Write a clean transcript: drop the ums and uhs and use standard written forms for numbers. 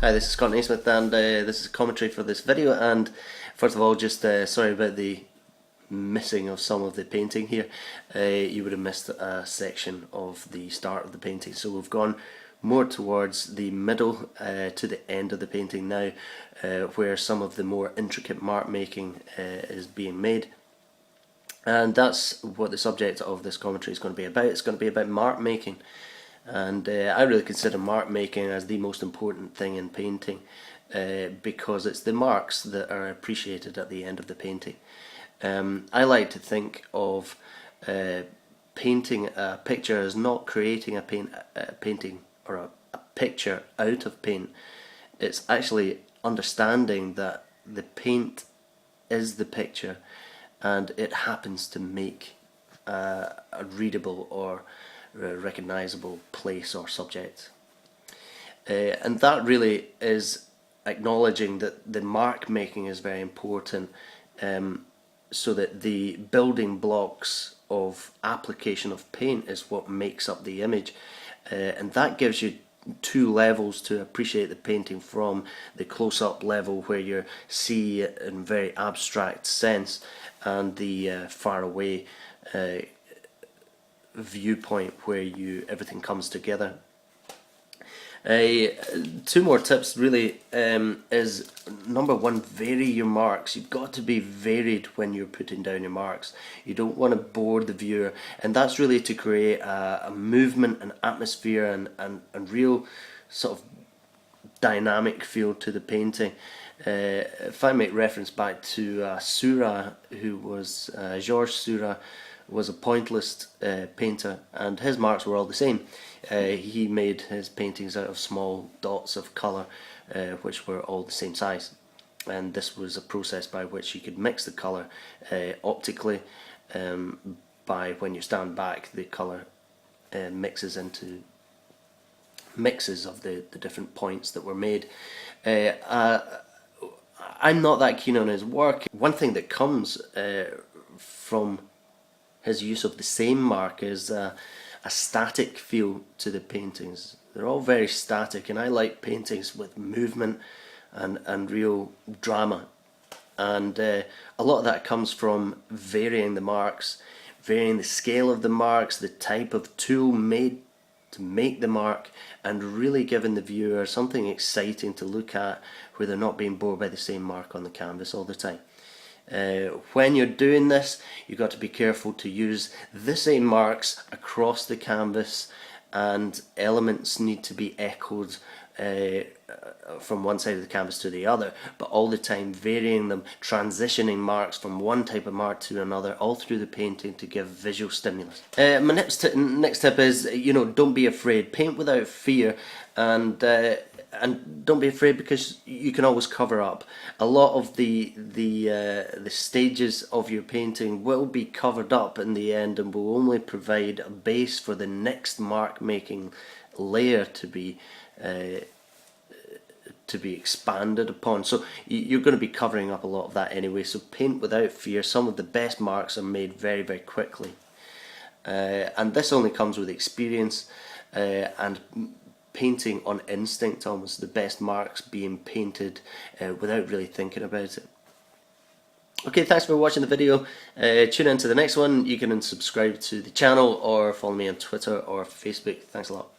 Hi, this is Scott Naismith, and this is a commentary for this video. And first of all, just sorry about the missing of some of the painting here. You would have missed a section of the start of the painting, so we've gone more towards the middle to the end of the painting now, where some of the more intricate mark making is being made. And that's what the subject of this commentary is going to be about. It's going to be about mark making. And I really consider mark making as the most important thing in painting, because it's the marks that are appreciated at the end of the painting. I like to think of painting a picture as not creating a painting or a picture out of paint. It's actually understanding that the paint is the picture and it happens to make a readable or recognisable place or subject. And that really is acknowledging that the mark making is very important, so that the building blocks of application of paint is what makes up the image, and that gives you two levels to appreciate the painting from: the close-up level where you see it in very abstract sense, and the far away viewpoint where everything comes together. Two more tips really is number one, vary your marks. You've got to be varied when you're putting down your marks. You don't want to bore the viewer, and that's really to create a movement, an atmosphere, and real sort of dynamic feel to the painting. If I make reference back to Seurat, who was Georges Seurat, was a pointillist painter, and his marks were all the same. He made his paintings out of small dots of colour, which were all the same size, and this was a process by which you could mix the colour optically. By when you stand back, the colour mixes into mixes of the different points that were made. I'm not that keen on his work. One thing that comes from his use of the same mark is a static feel to the paintings. They're all very static, and I like paintings with movement and real drama. And a lot of that comes from varying the marks, varying the scale of the marks, the type of tool made to make the mark, and really giving the viewer something exciting to look at where they're not being bored by the same mark on the canvas all the time. When you're doing this, you've got to be careful to use the same marks across the canvas, and elements need to be echoed from one side of the canvas to the other, but all the time varying them, transitioning marks from one type of mark to another all through the painting to give visual stimulus. My next tip is, don't be afraid. Paint without fear, and don't be afraid, because you can always cover up. A lot of the stages of your painting will be covered up in the end, and will only provide a base for the next mark making layer to be expanded upon. So you're going to be covering up a lot of that anyway, so paint without fear. Some of the best marks are made very, very quickly, and this only comes with experience and painting on instinct. Almost the best marks being painted without really thinking about it. Okay, thanks for watching the video. Tune in to the next one. You can subscribe to the channel or follow me on Twitter or Facebook. Thanks a lot.